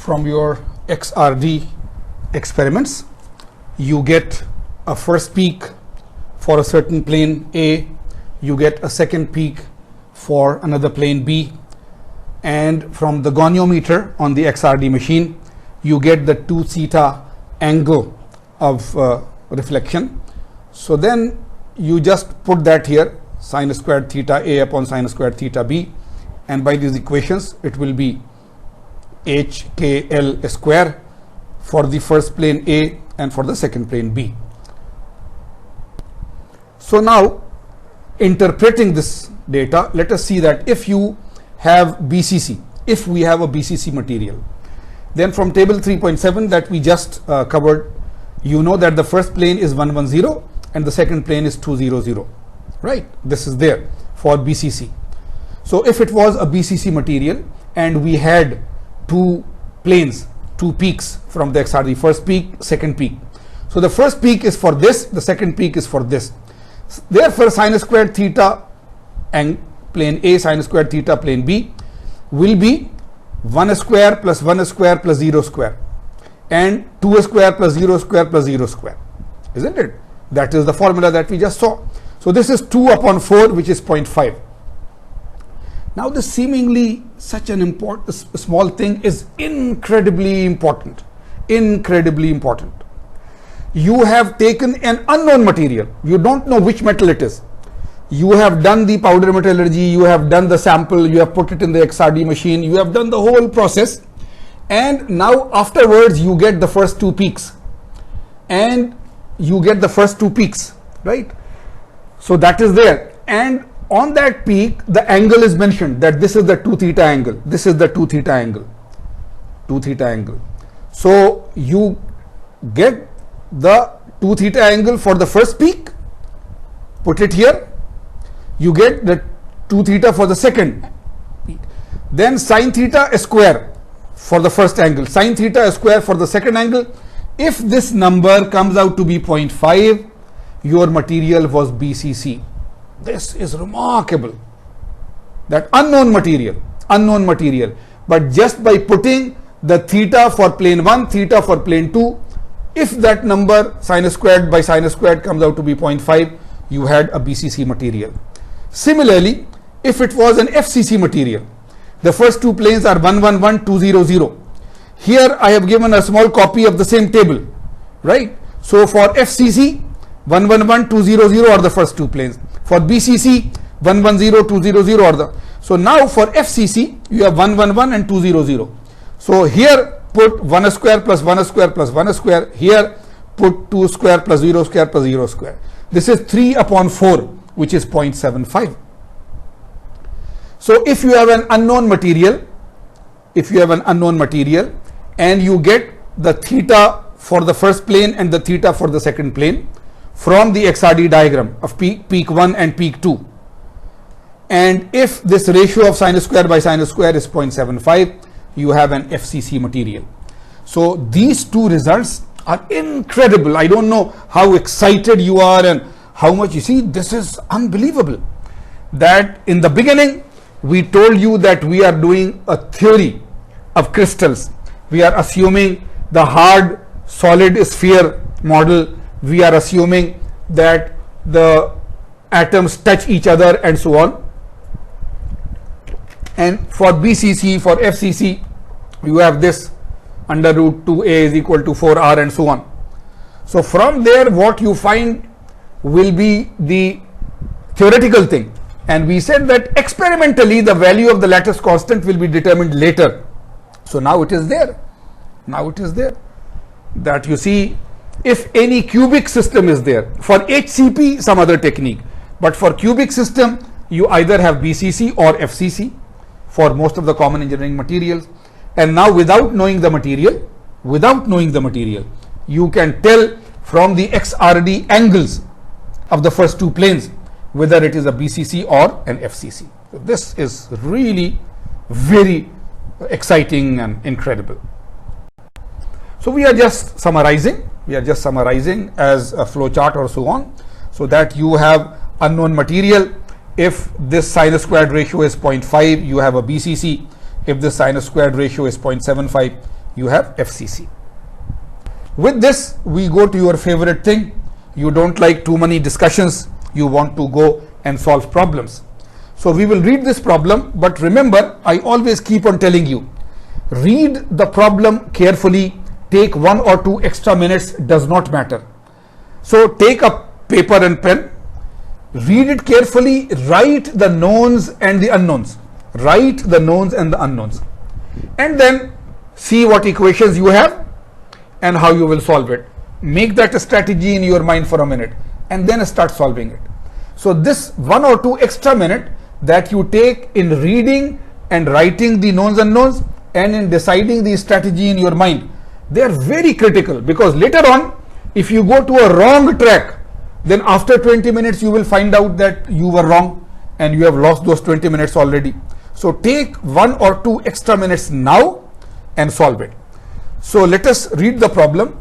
from your XRD experiments, you get a first peak for a certain plane A, you get a second peak for another plane B, and from the goniometer on the XRD machine, you get the 2 theta angle of reflection. So then you just put that here, sine squared theta A upon sine squared theta B, and by these equations it will be HKL square for the first plane A and for the second plane B. So now, interpreting this data, let us see that if you have BCC, if we have a BCC material, then from table 3.7 that we just covered, you know that the first plane is 110 and the second plane is 200, right? This is there for BCC. So if it was a BCC material and we had two planes, two peaks from the XRD, first peak, second peak. So the first peak is for this, the second peak is for this. Therefore, sine squared theta and plane A, sine squared theta plane B will be 1 square plus 1 square plus 0 square and 2 square plus 0 square plus 0 square, isn't it? That is the formula that we just saw. So this is 2 upon 4, which is 0.5. Now this seemingly such an important small thing is incredibly important, incredibly important. You have taken an unknown material, you don't know which metal it is. You have done the powder metallurgy, you have done the sample, you have put it in the XRD machine, you have done the whole process, and now afterwards you get the first two peaks, and you get the first two peaks, right? So that is there, and on that peak the angle is mentioned that this is the 2 theta angle, this is the 2 theta angle, 2 theta angle. So you get the 2 theta angle for the first peak, put it here, you get the 2 theta for the second peak, then sine theta square for the first angle, sine theta square for the second angle. If this number comes out to be 0.5, your material was BCC. This is remarkable, that unknown material, but just by putting the theta for plane 1, theta for plane 2, if that number sine squared by sine squared comes out to be 0.5, you had a BCC material. Similarly, if it was an FCC material, the first two planes are 111, 200. Here I have given a small copy of the same table, right? So for FCC, 111, 200 are the first two planes. For BCC, 110, 200 are the. So now for FCC, you have 111 and 200. So here put 1 square plus 1 square plus 1 square. Here put 2 square plus 0 square plus 0 square. This is 3 upon 4, which is 0.75. So if you have an unknown material, and you get the theta for the first plane and the theta for the second plane from the XRD diagram of peak 1 and peak 2, and if this ratio of sine square by sine square is 0.75, you have an FCC material. So these two results are incredible. I don't know how excited you are and how much you see. This is unbelievable that in the beginning we told you that we are doing a theory of crystals. We are assuming the hard solid sphere model. We are assuming that the atoms touch each other and so on. And for BCC, for FCC, you have this under root 2a is equal to 4r and so on. So from there what you find will be the theoretical thing, and we said that experimentally the value of the lattice constant will be determined later. So now it is there, that you see if any cubic system is there. For HCP some other technique, but for cubic system you either have BCC or FCC for most of the common engineering materials. And now without knowing the material, you can tell from the XRD angles of the first two planes whether it is a BCC or an FCC. So this is really very exciting and incredible. So we are just summarizing as a flow chart or so on, so that you have unknown material. If this sine squared ratio is 0.5, you have a BCC. If the sine squared ratio is 0.75, you have FCC. With this, we go to your favorite thing. You don't like too many discussions. You want to go and solve problems. So we will read this problem, but remember, I always keep on telling you, read the problem carefully, take 1 or 2 extra minutes, does not matter. So take a paper and pen, read it carefully, write the knowns and the unknowns. Write the knowns and the unknowns. And then see what equations you have and how you will solve it. Make that a strategy in your mind for a minute and then start solving it. So this 1 or 2 extra minute that you take in reading and writing the knowns and unknowns and in deciding the strategy in your mind, they are very critical, because later on, if you go to a wrong track, then after 20 minutes you will find out that you were wrong and you have lost those 20 minutes already. So take 1 or 2 extra minutes now and solve it. So let us read the problem.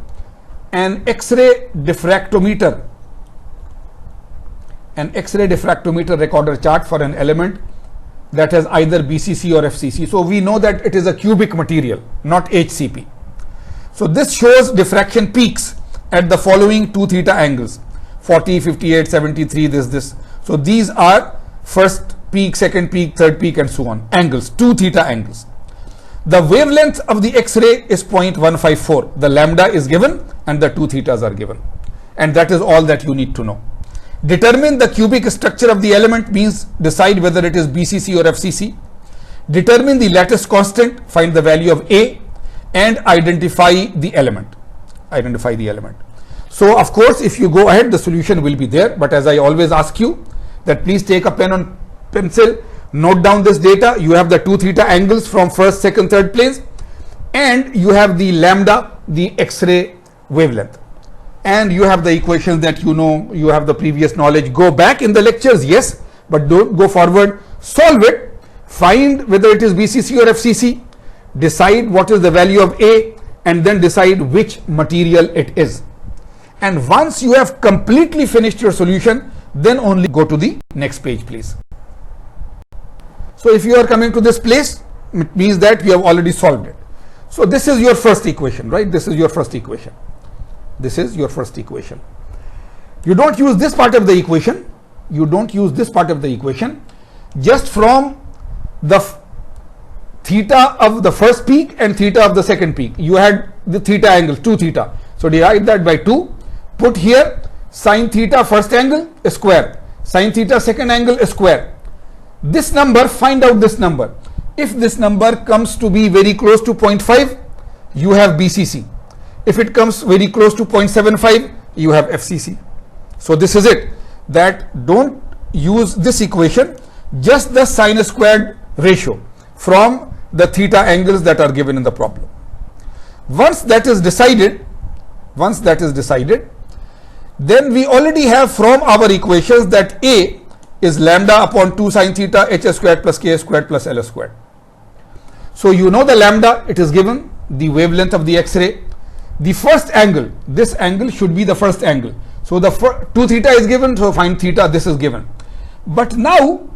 An X-ray diffractometer recorder chart for an element that has either BCC or FCC. So we know that it is a cubic material, not HCP. So this shows diffraction peaks at the following 2 theta angles: 40, 58, 73, this. So these are first peak, second peak, third peak, and so on. Angles, 2 theta angles. The wavelength of the X-ray is 0.154. The lambda is given and the 2 thetas are given. And that is all that you need to know. Determine the cubic structure of the element, means decide whether it is BCC or FCC. Determine the lattice constant, find the value of A, and identify the element. So of course, if you go ahead, the solution will be there. But as I always ask you, that please take a pen and pencil, note down this data. You have the 2 theta angles from first, second, third planes, and you have the lambda, the X-ray wavelength, and you have the equations that you know, you have the previous knowledge. Go back in the lectures, yes, but don't go forward. Solve it, find whether it is BCC or FCC, decide what is the value of A, and then decide which material it is. And once you have completely finished your solution, then only go to the next page, please. So if you are coming to this place, it means that you have already solved it. So this is your first equation, right? This is your first equation. This is your first equation. You don't use this part of the equation. You don't use this part of the equation. Just from the theta of the first peak and theta of the second peak, you had the theta angles, 2 theta. So divide that by 2. Put here sine theta first angle is square, sine theta second angle is square. This number, find out this number. If this number comes to be very close to 0.5, you have BCC. If it comes very close to 0.75, you have FCC. So this is it, that don't use this equation, just the sine squared ratio from the theta angles that are given in the problem. Once that is decided, then we already have from our equations that A is lambda upon 2 sine theta h squared plus k squared plus l squared. So you know the lambda, it is given, the wavelength of the X-ray. The first angle, this angle should be the first angle. So the 2 theta is given, so find theta, this is given. But now,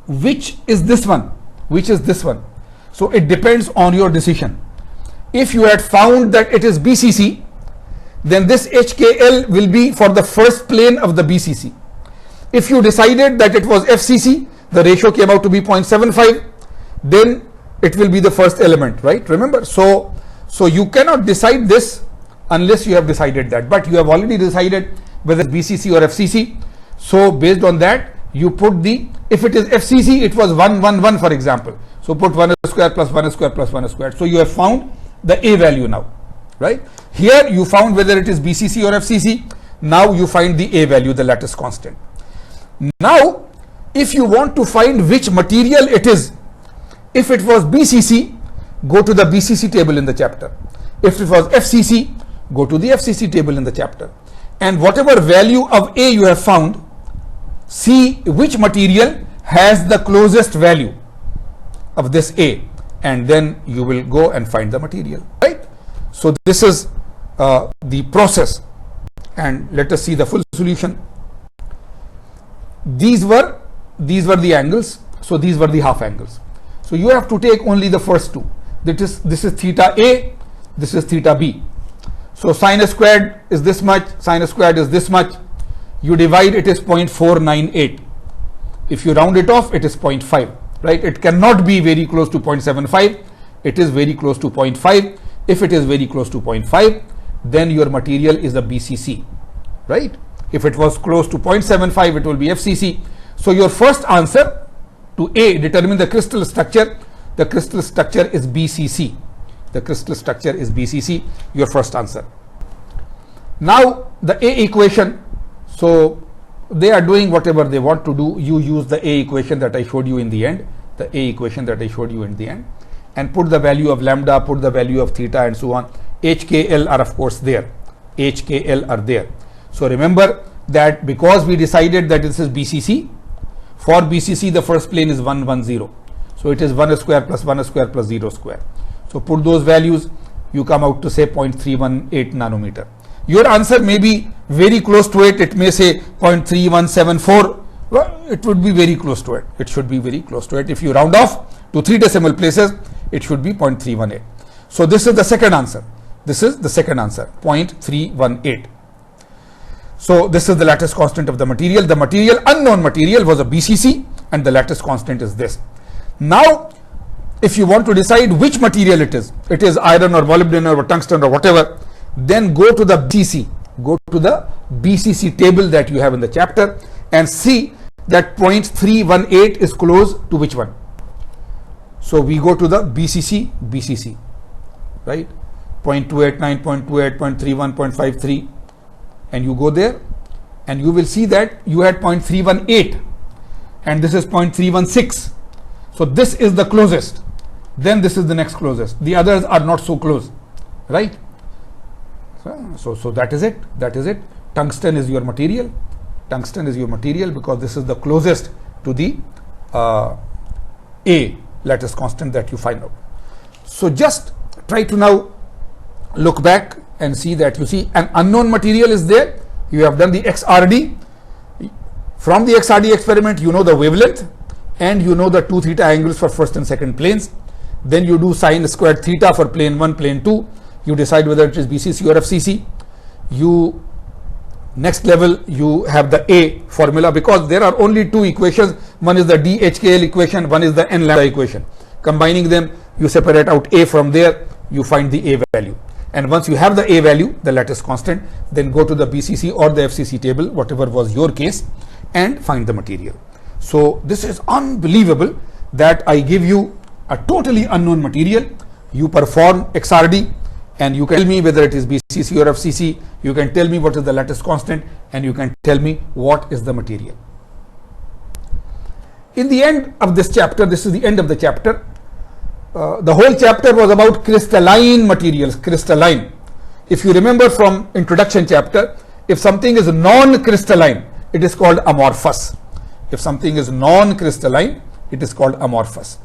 which is this one? Which is this one? So it depends on your decision. If you had found that it is BCC, then this HKL will be for the first plane of the BCC. If you decided that it was FCC, the ratio came out to be 0.75, then it will be the first element, right? Remember, so you cannot decide this unless you have decided that, but you have already decided whether BCC or FCC. So based on that, you put the, if it is FCC, it was 1, 1, 1, for example. So put 1 square plus 1 square plus 1 square. So you have found the A value now, right? Here you found whether it is BCC or FCC. Now you find the A value, the lattice constant. Now, if you want to find which material it is, if it was BCC, go to the BCC table in the chapter. If it was FCC, go to the FCC table in the chapter. And whatever value of A you have found, see which material has the closest value of this A, and then you will go and find the material, right? So this is the process, and let us see the full solution. These were the angles, so these were the half angles. So you have to take only the first two. This is theta A, this is theta B. So sine squared is this much, sine squared is this much. You divide, it is 0.498. If you round it off, it is 0.5, right? It cannot be very close to 0.75. It is very close to 0.5. If it is very close to 0.5, then your material is a BCC, right? If it was close to 0.75, it will be FCC. So your first answer to A, determine the crystal structure. The crystal structure is BCC. The crystal structure is BCC, your first answer. Now the A equation, so they are doing whatever they want to do. You use the A equation that I showed you in the end, the A equation that I showed you in the end, and put the value of lambda, put the value of theta and so on. HKL are of course there. HKL are there. So remember that because we decided that this is BCC, for BCC the first plane is 1, 1, 0. So it is 1 square plus 1 square plus 0 square. So put those values, you come out to say 0.318 nanometer. Your answer may be very close to it. It may say 0.3174. Well, it would be very close to it. It should be very close to it. If you round off to 3 decimal places, it should be 0.318. So this is the second answer. This is the second answer, 0.318. So this is the lattice constant of the material. The material, unknown material, was a BCC, and the lattice constant is this. Now, if you want to decide which material it is iron or molybdenum or tungsten or whatever, then go to the BCC, go to the BCC table that you have in the chapter and see that 0.318 is close to which one. So we go to the BCC, right? 0.289, 0.28, 0.31, 0.53, and you go there and you will see that you had 0.318 and this is 0.316. So this is the closest. Then this is the next closest. The others are not so close, right? So that is it. That is it. Tungsten is your material. Tungsten is your material because this is the closest to the A lattice constant that you find out. So just try to now look back and see that you see an unknown material is there. You have done the XRD. From the XRD experiment, you know the wavelength and you know the 2 theta angles for first and second planes. Then you do sine squared theta for plane 1, plane 2. You decide whether it is BCC or FCC. You next level you have the A formula because there are only 2 equations. One is the DHKL equation, one is the N lambda equation. Combining them, you separate out A from there, you find the A value. And once you have the A value, the lattice constant, then go to the BCC or the FCC table, whatever was your case, and find the material. So this is unbelievable that I give you a totally unknown material. You perform XRD and you can tell me whether it is BCC or FCC. You can tell me what is the lattice constant and you can tell me what is the material. In the end of this chapter, this is the end of the chapter. The whole chapter was about crystalline materials, crystalline. If you remember from introduction chapter, if something is non-crystalline, it is called amorphous. If something is non-crystalline, it is called amorphous.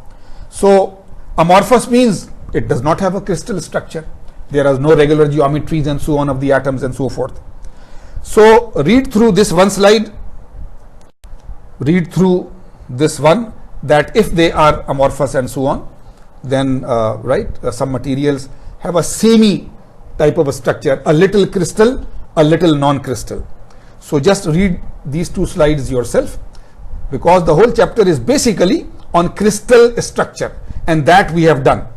So amorphous means it does not have a crystal structure. There are no regular geometries and so on of the atoms and so forth. So read through this one slide. Read through this one, that if they are amorphous and so on, then some materials have a semi type of a structure, a little crystal, a little non-crystal. So just read these 2 slides yourself because the whole chapter is basically on crystal structure, and that we have done.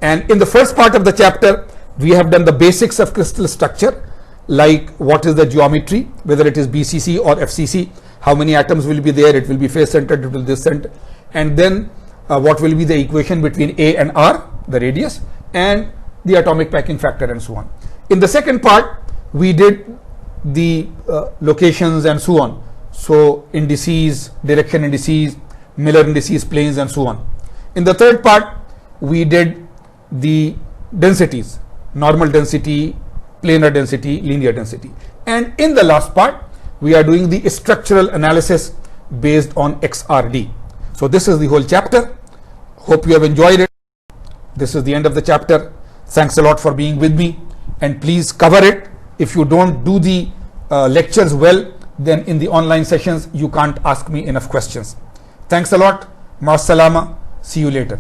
And in the first part of the chapter, we have done the basics of crystal structure, like what is the geometry, whether it is BCC or FCC, how many atoms will be there, it will be face centered, it will be this center, and then what will be the equation between A and R, the radius, and the atomic packing factor and so on. In the second part, we did the locations and so on. So indices, direction indices, Miller indices, planes and so on. In the third part, we did the densities, normal density, planar density, linear density. And in the last part, we are doing the structural analysis based on XRD. So this is the whole chapter. Hope you have enjoyed it. This is the end of the chapter. Thanks a lot for being with me, and please cover it. If you don't do the lectures well, then in the online sessions you can't ask me enough questions. Thanks a lot. Ma salama. See you later.